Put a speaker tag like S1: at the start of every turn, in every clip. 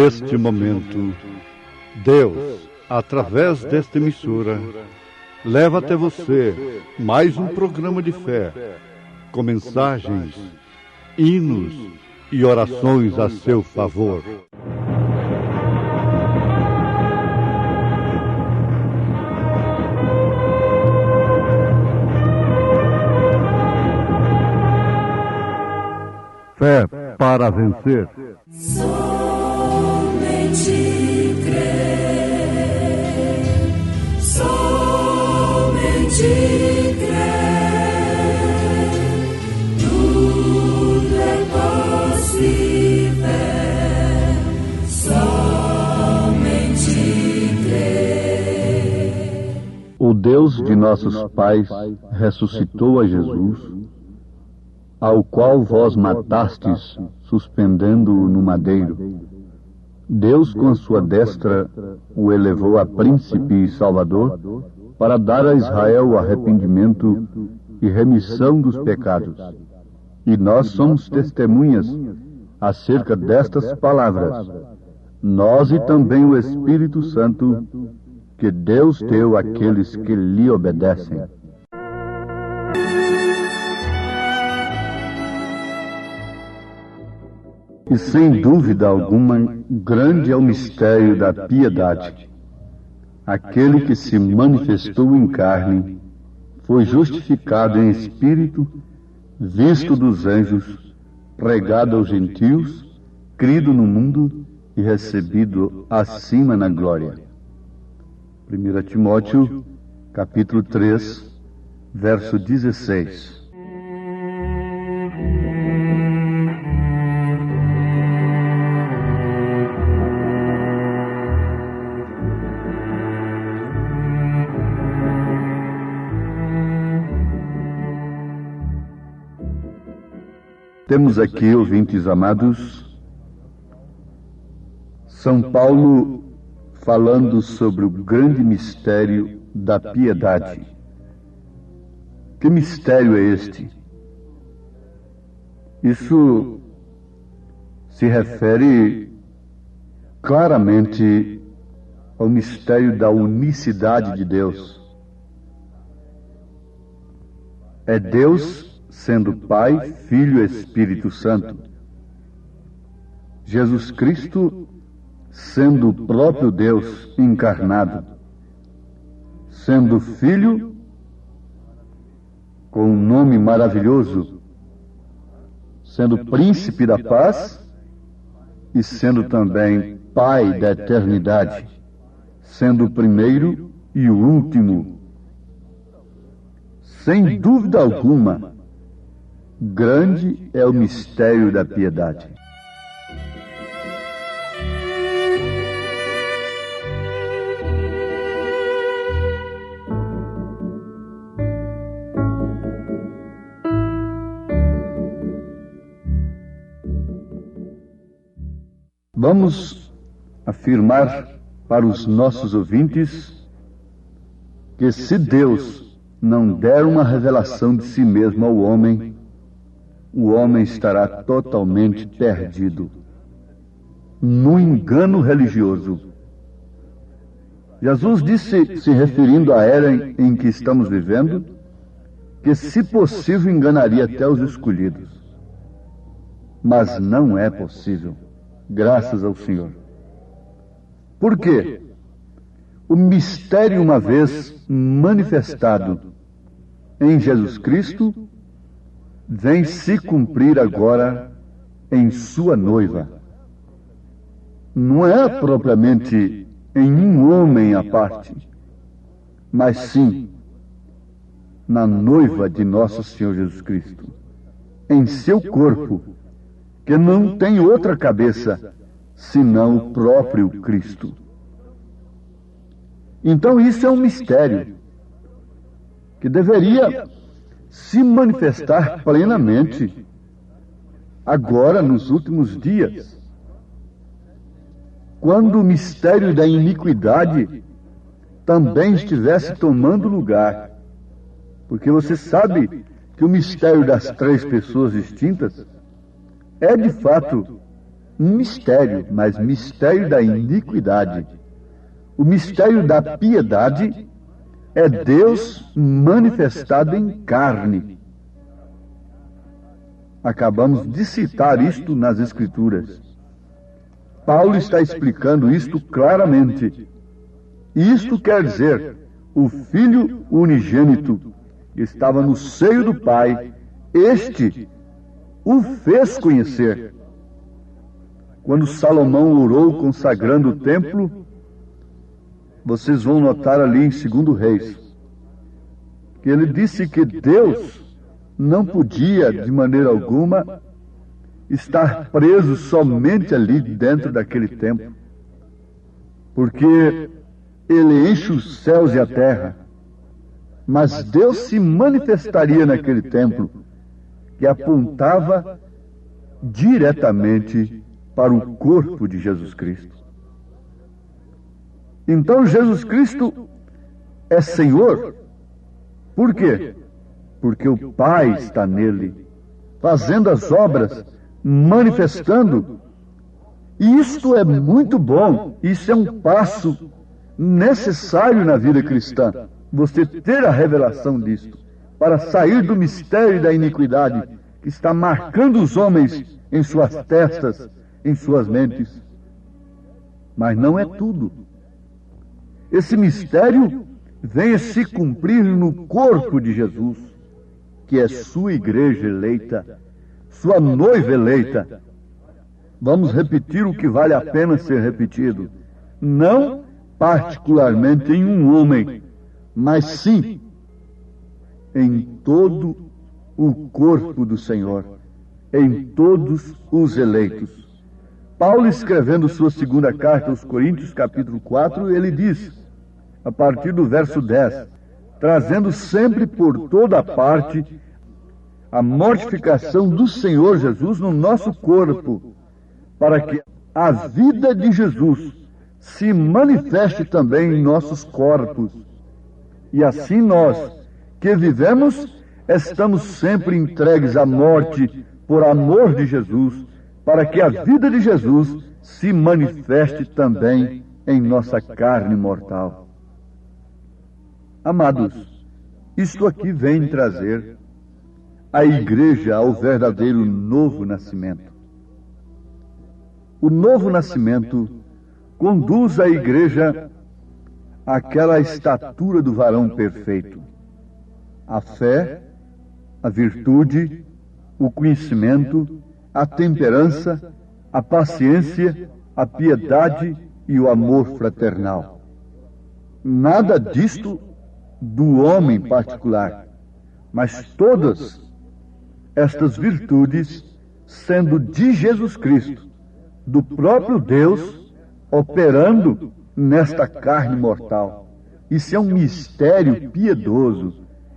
S1: Neste momento, Deus, através desta emissora, leva até você mais um programa de fé, com mensagens, hinos e orações a seu favor. Fé para vencer.
S2: Somente crer, somente crer, tudo é possível, somente crer.
S1: O Deus de nossos pais ressuscitou a Jesus, ao qual vós matastes, suspendendo-o no madeiro. Deus, com a sua destra, o elevou a príncipe e salvador, para dar a Israel o arrependimento e remissão dos pecados. E nós somos testemunhas acerca destas palavras, nós e também o Espírito Santo, que Deus deu àqueles que lhe obedecem. E sem dúvida alguma, grande é o mistério da piedade. Aquele que se manifestou em carne, foi justificado em espírito, visto dos anjos, pregado aos gentios, crido no mundo e recebido acima na glória. 1 Timóteo, capítulo 3, verso 16. Temos aqui, ouvintes amados, São Paulo falando sobre o grande mistério da piedade. Que mistério é este? Isso se refere claramente ao mistério da unicidade de Deus. É Deus sendo Pai, Filho e Espírito Santo. Jesus Cristo sendo o próprio Deus encarnado, sendo Filho com um nome maravilhoso, sendo Príncipe da Paz e sendo também Pai da eternidade, sendo o primeiro e o último. Sem dúvida alguma, grande é o mistério da piedade. Vamos afirmar para os nossos ouvintes que se Deus não der uma revelação de si mesmo ao homem, o homem estará totalmente perdido no engano religioso. Jesus disse, se referindo à era em que estamos vivendo, que, se possível, enganaria até os escolhidos. Mas não é possível, graças ao Senhor. Por quê? O mistério, uma vez manifestado em Jesus Cristo, vem se cumprir agora em sua noiva. Não é propriamente em um homem à parte, mas sim na noiva de nosso Senhor Jesus Cristo, em seu corpo, que não tem outra cabeça senão o próprio Cristo. Então isso é um mistério que deveria se manifestar plenamente agora, nos últimos dias, quando o mistério da iniquidade também estivesse tomando lugar. Porque você sabe que o mistério das três pessoas distintas é de fato um mistério, mas mistério da iniquidade. O mistério da piedade é Deus manifestado em carne. Acabamos de citar isto nas Escrituras. Paulo está explicando isto claramente. Isto quer dizer, o Filho unigênito estava no seio do Pai, este o fez conhecer. Quando Salomão orou consagrando o templo, vocês vão notar ali em 2 Reis, que ele disse que Deus não podia, de maneira alguma, estar preso somente ali dentro daquele templo, porque ele enche os céus e a terra, mas Deus se manifestaria naquele templo, que apontava diretamente para o corpo de Jesus Cristo. Então Jesus Cristo é Senhor. Por quê? Porque o Pai está nele, fazendo as obras, manifestando. E isto é muito bom, isso é um passo necessário na vida cristã, você ter a revelação disto, para sair do mistério da iniquidade que está marcando os homens em suas testas, em suas mentes. Mas não é tudo. Esse mistério vem a se cumprir no corpo de Jesus, que é sua igreja eleita, sua noiva eleita. Vamos repetir o que vale a pena ser repetido. Não particularmente em um homem, mas sim em todo o corpo do Senhor, em todos os eleitos. Paulo, escrevendo sua segunda carta aos Coríntios, capítulo 4, ele diz, a partir do verso 10, trazendo sempre por toda parte a mortificação do Senhor Jesus no nosso corpo, para que a vida de Jesus se manifeste também em nossos corpos. E assim nós, que vivemos, estamos sempre entregues à morte por amor de Jesus, para que a vida de Jesus se manifeste também em nossa carne mortal. Amados, isto aqui vem trazer a igreja ao verdadeiro novo nascimento. O novo nascimento conduz a igreja àquela estatura do varão perfeito. A fé, a virtude, o conhecimento, a temperança, a paciência, a piedade e o amor fraternal. Nada disto do homem particular, mas todas estas virtudes sendo de Jesus Cristo, do próprio Deus, operando nesta carne mortal. Isso é um mistério piedoso,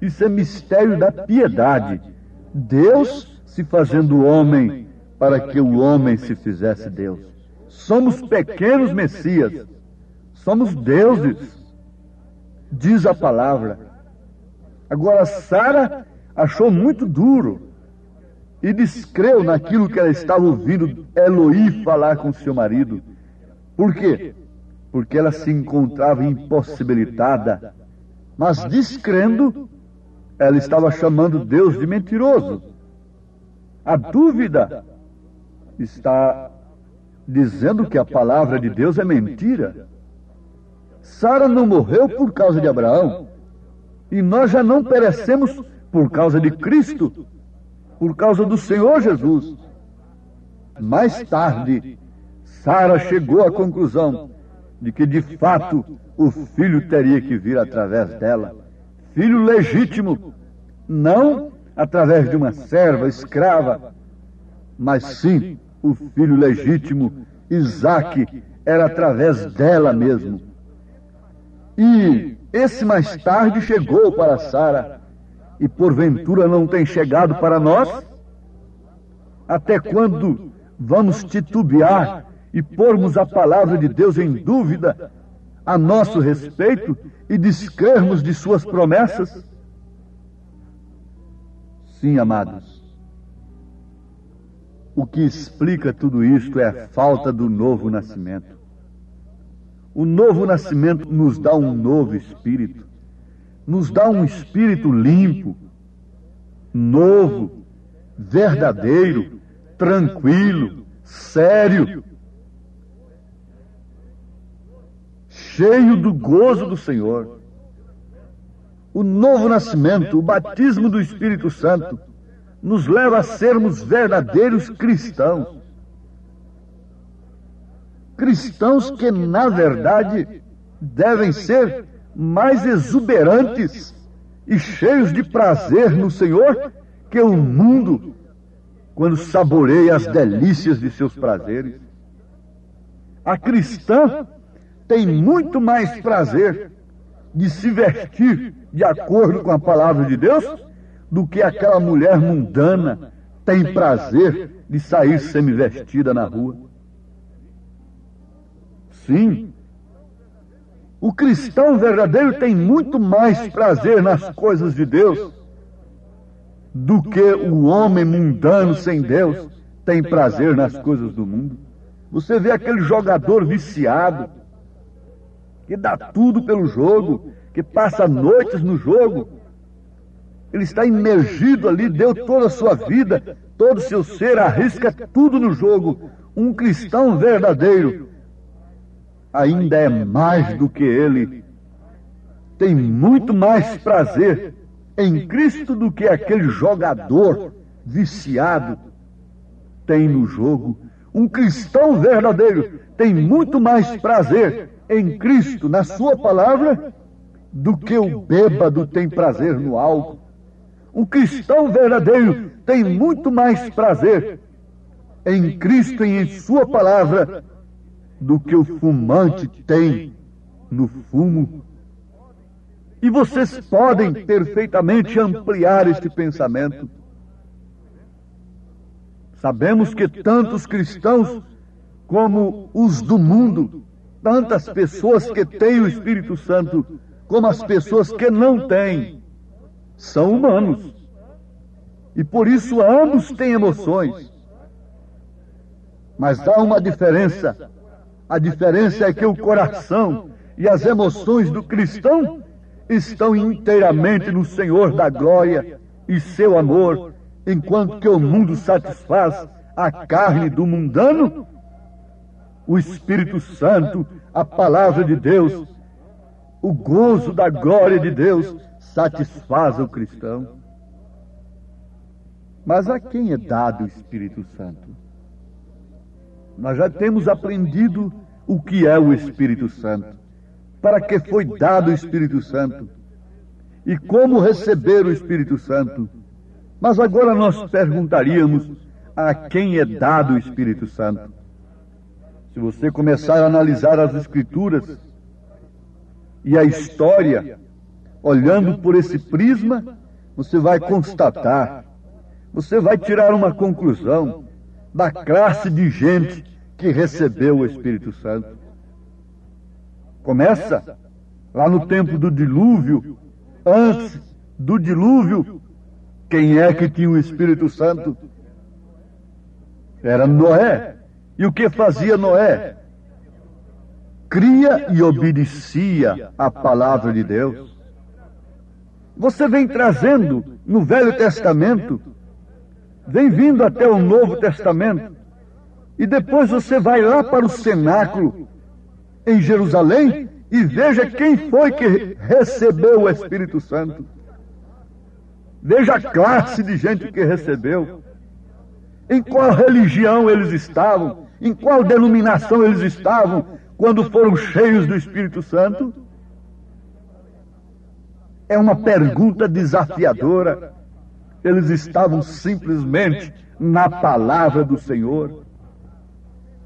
S1: isso é mistério da piedade. Deus se fazendo homem para que o homem se fizesse Deus. Somos pequenos Messias, somos deuses, diz a palavra. Agora, Sara achou muito duro e descreu naquilo que ela estava ouvindo Eloí falar com seu marido. Por quê? Porque ela se encontrava impossibilitada, mas descrendo, ela estava chamando Deus de mentiroso. A dúvida está dizendo que a palavra de Deus é mentira. Sara não morreu por causa de Abraão, e nós já não perecemos por causa de Cristo, por causa do Senhor Jesus. Mais tarde, Sara chegou à conclusão de que, de fato, o filho teria que vir através dela. Filho legítimo, não através de uma serva escrava, mas sim o filho legítimo, Isaque, era através dela mesmo. E esse mais tarde chegou para Sara, e porventura não tem chegado para nós? Até quando vamos titubear e pormos a palavra de Deus em dúvida a nosso respeito e descrermos de suas promessas? Sim, amados. o que explica tudo isto é a falta do novo nascimento. O novo nascimento nos dá um novo espírito, nos dá um espírito limpo, novo, verdadeiro, tranquilo, sério, cheio do gozo do Senhor. O novo nascimento, o batismo do Espírito Santo, nos leva a sermos verdadeiros cristãos. Cristãos que, na verdade, devem ser mais exuberantes e cheios de prazer no Senhor que o mundo, quando saboreia as delícias de seus prazeres. A cristã tem muito mais prazer de se vestir de acordo com a palavra de Deus do que aquela mulher mundana tem prazer de sair semivestida na rua. Sim, o cristão verdadeiro tem muito mais prazer nas coisas de Deus do que o homem mundano sem Deus tem prazer nas coisas do mundo. Você vê aquele jogador viciado, que dá tudo pelo jogo, que passa noites no jogo. Ele está imergido ali, deu toda a sua vida, todo o seu ser, arrisca tudo no jogo. Um cristão verdadeiro ainda é mais do que ele. Tem muito mais prazer em Cristo do que aquele jogador viciado tem no jogo. Um cristão verdadeiro tem muito mais prazer em Cristo, na sua palavra, do que o bêbado tem prazer no álcool. Um cristão verdadeiro tem muito mais prazer em Cristo e em sua palavra do que o fumante tem no fumo. E vocês podem perfeitamente ampliar este pensamento. Sabemos que tantos cristãos como os do mundo, tantas pessoas que têm o Espírito Santo, como as pessoas que não têm, são humanos. E por isso ambos têm emoções. Mas há uma diferença. A diferença é que o coração e as emoções do cristão estão inteiramente no Senhor da glória e seu amor, enquanto que o mundo satisfaz a carne do mundano. O Espírito Santo, a palavra de Deus, o gozo da glória de Deus satisfaz o cristão. Mas a quem é dado o Espírito Santo? Nós já temos aprendido o que é o Espírito Santo, para que foi dado o Espírito Santo e como receber o Espírito Santo. Mas agora nós perguntaríamos a quem é dado o Espírito Santo. Se você começar a analisar as Escrituras e a história, olhando por esse prisma, você vai constatar, você vai tirar uma conclusão da classe de gente que recebeu o Espírito Santo. Começa lá no tempo do dilúvio. Antes do dilúvio, quem é que tinha o Espírito Santo? Era Noé. E o que fazia Noé? Cria e obedecia a palavra de Deus. Você vem trazendo no Velho Testamento, vem vindo até o Novo Testamento, e depois você vai lá para o cenáculo em Jerusalém e veja quem foi que recebeu o Espírito Santo. Veja a classe de gente que recebeu. Em qual religião eles estavam, em qual denominação eles estavam quando foram cheios do Espírito Santo? É uma pergunta desafiadora. Eles estavam simplesmente na palavra do Senhor.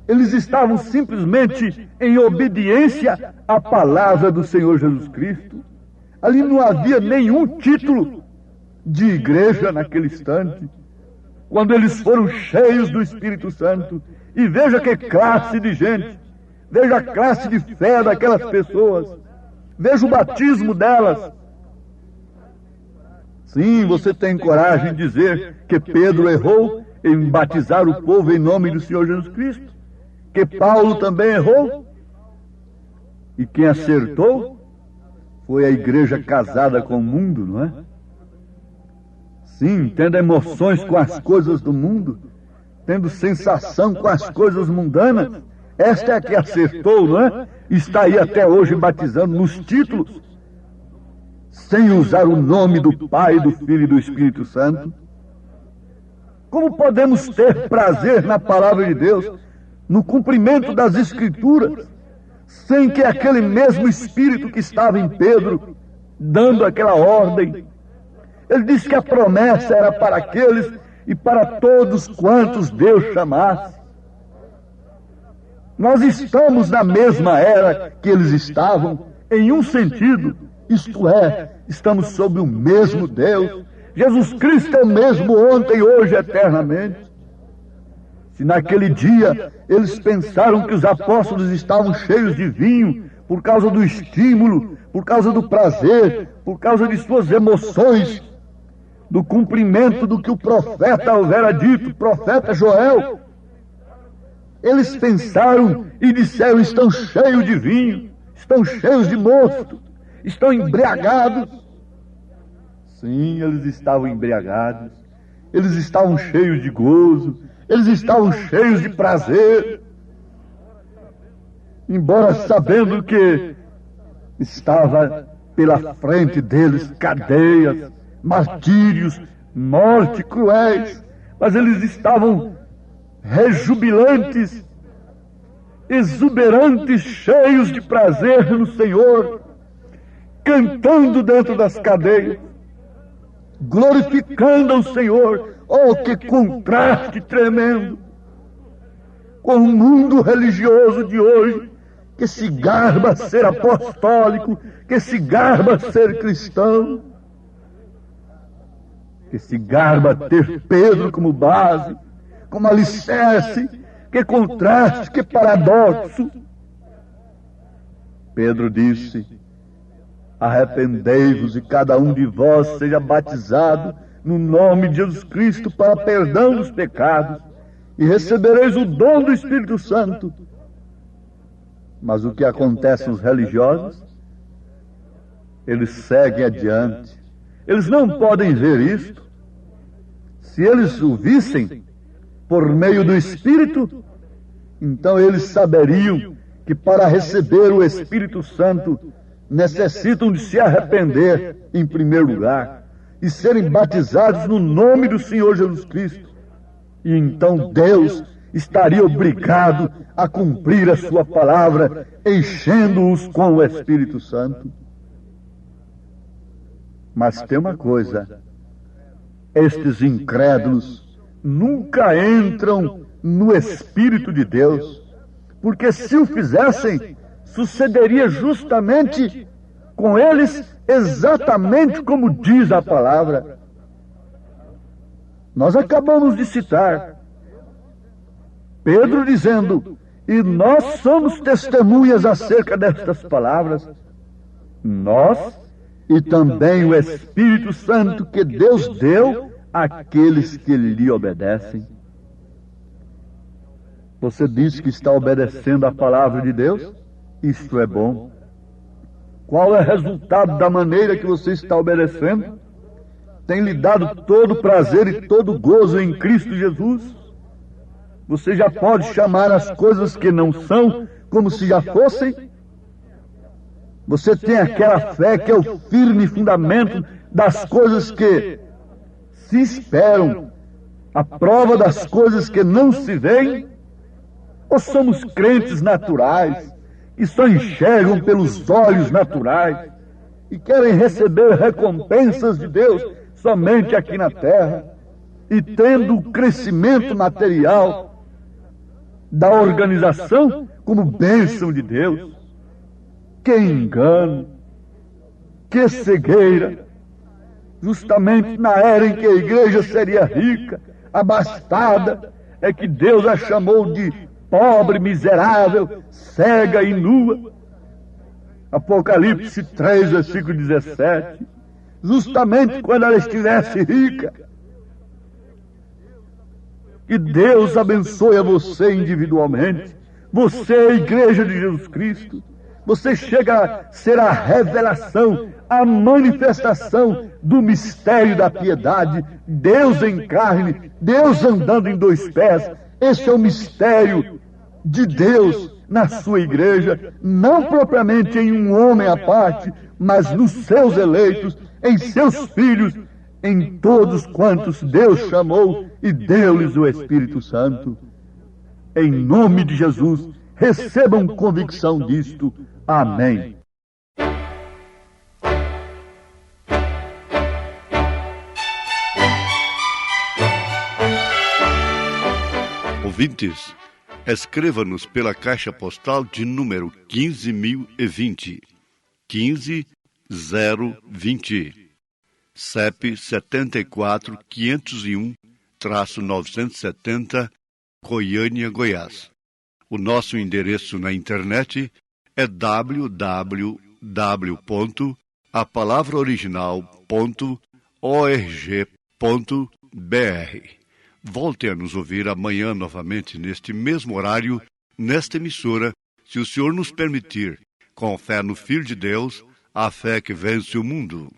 S1: Eles estavam simplesmente em obediência à palavra do Senhor Jesus Cristo. Ali não havia nenhum título de igreja naquele instante. Quando eles foram cheios do Espírito Santo, e veja que classe de gente, veja a classe de fé daquelas pessoas, veja o batismo delas. Sim, você tem coragem de dizer que Pedro errou? em batizar o povo em nome do Senhor Jesus Cristo, que Paulo também errou, e quem acertou foi a igreja casada com o mundo, não é? Sim, tendo emoções com as coisas do mundo, tendo sensação com as coisas mundanas, esta é a que acertou, não é? Está aí até hoje batizando nos títulos, sem usar o nome do Pai, do Filho e do Espírito Santo. Como podemos ter prazer na palavra de Deus, no cumprimento das Escrituras, sem que aquele mesmo Espírito que estava em Pedro, dando aquela ordem, ele disse que a promessa era para aqueles e para todos quantos Deus chamasse. Nós estamos na mesma era que eles estavam, em um sentido, isto é, estamos sob o mesmo Deus. Jesus Cristo é o mesmo ontem, hoje, eternamente. Se naquele dia eles pensaram que os apóstolos estavam cheios de vinho, por causa do estímulo, por causa do prazer, por causa de suas emoções, do cumprimento do que o profeta houvera dito, o profeta Joel, eles pensaram e disseram: estão cheios de vinho, estão cheios de mosto, estão embriagados. Sim, eles estavam embriagados, eles estavam cheios de gozo, eles estavam cheios de prazer, embora sabendo que estava pela frente deles cadeias, martírios, morte cruéis, mas eles estavam rejubilantes, exuberantes, cheios de prazer no Senhor, cantando dentro das cadeias, glorificando ao Senhor. Oh, que contraste tremendo com o mundo religioso de hoje, que se garba ser apostólico, que se garba ser cristão, que se garba ter Pedro como base, como alicerce. Que contraste, que paradoxo. Pedro disse: arrependei-vos e cada um de vós seja batizado no nome de Jesus Cristo para perdão dos pecados, e recebereis o dom do Espírito Santo. Mas o que acontece nos religiosos? Eles seguem adiante. Eles não podem ver isto. Se eles o vissem por meio do Espírito, então eles saberiam que para receber o Espírito Santo necessitam de se arrepender em primeiro lugar e serem batizados no nome do Senhor Jesus Cristo. E então Deus estaria obrigado a cumprir a sua palavra, enchendo-os com o Espírito Santo. Mas tem uma coisa: estes incrédulos nunca entram no Espírito de Deus, porque se o fizessem, sucederia justamente com eles exatamente como diz a palavra. Nós acabamos de citar Pedro dizendo: e nós somos testemunhas acerca destas palavras, nós e também o Espírito Santo que Deus deu àqueles que lhe obedecem. Você diz que está obedecendo a palavra de Deus? Isto é bom. Qual é o resultado da maneira que você está obedecendo? Tem lhe dado todo prazer e todo gozo em Cristo Jesus? Você já pode chamar as coisas que não são como se já fossem? Você tem aquela fé que é o firme fundamento das coisas que se esperam, a prova das coisas que não se veem? Ou somos crentes naturais, que só enxergam pelos olhos naturais e querem receber recompensas de Deus somente aqui na terra, e tendo o crescimento material da organização como bênção de Deus? Que engano, que cegueira! Justamente na era em que a igreja seria rica, abastada, é que Deus a chamou de pobre, miserável, cega e nua. Apocalipse 3, versículo 17. Justamente quando ela estivesse rica. Que Deus abençoe a você individualmente. Você é a igreja de Jesus Cristo. Você chega a ser a revelação, a manifestação do mistério da piedade. Deus em carne, Deus andando em dois pés. Esse é o mistério de Deus na sua igreja, não propriamente em um homem à parte, mas nos seus eleitos, em seus filhos, em todos quantos Deus chamou e deu-lhes o Espírito Santo. Em nome de Jesus, recebam convicção disto. Amém.
S3: Ouvintes, escreva-nos pela caixa postal de número 15.020, 15020, CEP 74.501-970, Goiânia, Goiás. O nosso endereço na internet é www.apalavraoriginal.org.br. Volte a nos ouvir amanhã novamente neste mesmo horário, nesta emissora, se o Senhor nos permitir, com fé no Filho de Deus, a fé que vence o mundo.